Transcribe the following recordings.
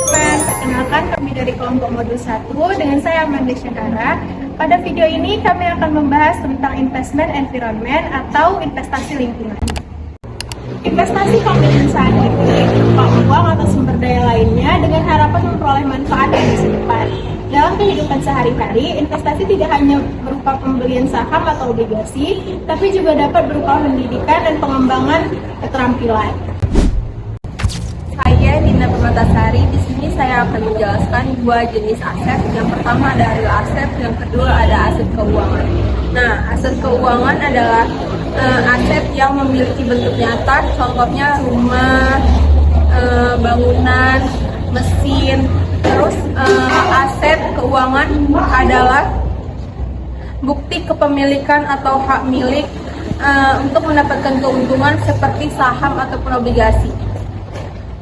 Perkenalkan, kami dari kelompok modul 1 dengan saya Amanda Syahara. Pada video ini kami akan membahas tentang investment environment atau investasi lingkungan. Investasi pembiayaan berupa uang atau sumber daya lainnya dengan harapan memperoleh manfaat di masa depan. Dalam kehidupan sehari-hari, investasi tidak hanya berupa pembelian saham atau obligasi, tapi juga dapat berupa pendidikan dan pengembangan keterampilan. Saya Dina Permatasari. Di sini saya akan menjelaskan dua jenis aset. Yang pertama ada real aset, yang kedua ada aset keuangan. Nah, aset keuangan adalah aset yang memiliki bentuk nyata, contohnya rumah, bangunan, mesin. Terus aset keuangan adalah bukti kepemilikan atau hak milik untuk mendapatkan keuntungan seperti saham ataupun obligasi.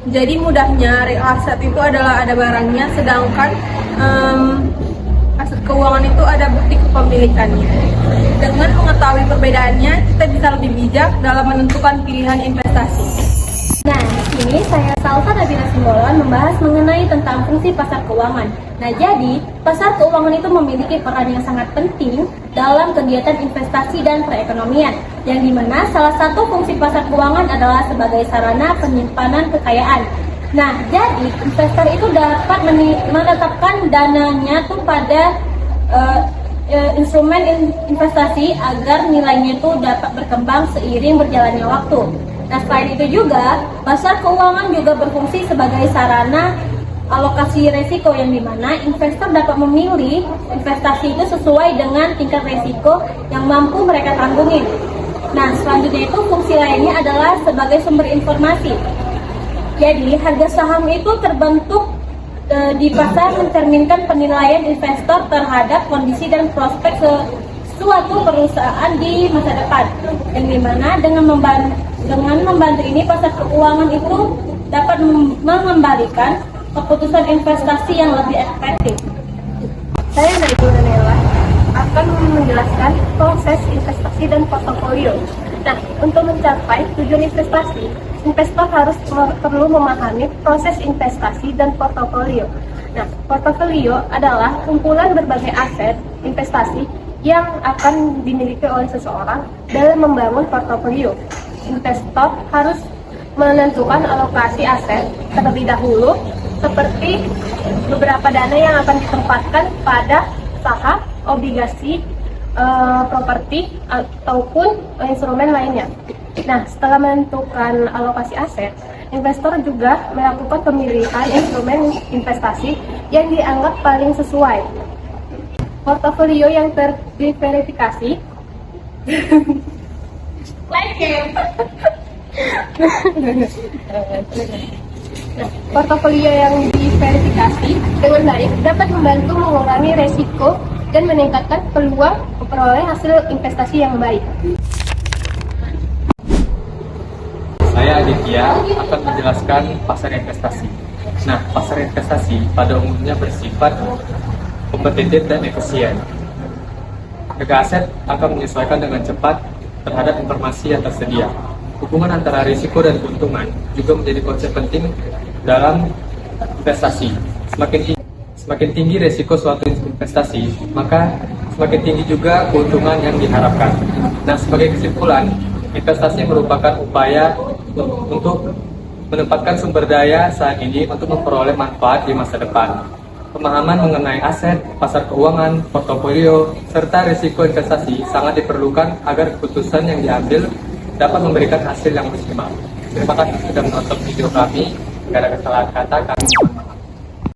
Jadi mudahnya real aset itu adalah ada barangnya, sedangkan aset keuangan itu ada bukti kepemilikannya. Dengan mengetahui perbedaannya, kita bisa lebih bijak dalam menentukan pilihan investasi. Nah, di sini saya Salsa Nabila Simbolon membahas mengenai tentang fungsi pasar keuangan. Nah, jadi pasar keuangan itu memiliki peran yang sangat penting dalam kegiatan investasi dan perekonomian, yang dimana salah satu fungsi pasar keuangan adalah sebagai sarana penyimpanan kekayaan. Nah, jadi investor itu dapat menetapkan dananya tuh pada instrumen investasi agar nilainya itu dapat berkembang seiring berjalannya waktu. Nah, selain itu juga, pasar keuangan juga berfungsi sebagai sarana alokasi resiko, yang dimana investor dapat memilih investasi itu sesuai dengan tingkat resiko yang mampu mereka tanggungin. Nah, selanjutnya itu fungsi lainnya adalah sebagai sumber informasi. Jadi, harga saham itu terbentuk di pasar mencerminkan penilaian investor terhadap kondisi dan prospek suatu perusahaan di masa depan, yang dimana dengan membantu ini pasar keuangan itu dapat mengembalikan keputusan investasi yang lebih efektif. Saya Naibul Danela akan menjelaskan proses investasi dan portofolio. Nah, untuk mencapai tujuan investasi, investor perlu memahami proses investasi dan portofolio. Nah, portofolio adalah kumpulan berbagai aset investasi yang akan dimiliki oleh seseorang. Dalam membangun portofolio, investor harus menentukan alokasi aset terlebih dahulu, seperti beberapa dana yang akan ditempatkan pada saham, obligasi, properti, ataupun instrumen lainnya. Nah, setelah menentukan alokasi aset, investor juga melakukan pemilihan instrumen investasi yang dianggap paling sesuai. Portofolio yang diverifikasi portofolio yang diverifikasi dengan baik dapat membantu mengurangi resiko dan meningkatkan peluang memperoleh hasil investasi yang baik. Saya Aditya akan menjelaskan pasar investasi. Nah, pasar investasi pada umumnya bersifat kompetitif dan efisien. Harga aset akan menyesuaikan dengan cepat terhadap informasi yang tersedia. Hubungan antara risiko dan keuntungan juga menjadi konsep penting dalam investasi. Semakin tinggi risiko suatu investasi, maka semakin tinggi juga keuntungan yang diharapkan. Nah, sebagai kesimpulan, investasi merupakan upaya untuk menempatkan sumber daya saat ini untuk memperoleh manfaat di masa depan. Pemahaman mengenai aset, pasar keuangan, portofolio, serta risiko investasi sangat diperlukan agar keputusan yang diambil dapat memberikan hasil yang maksimal. Terima kasih sudah menonton video kami. Jika ada kesalahan kata, kami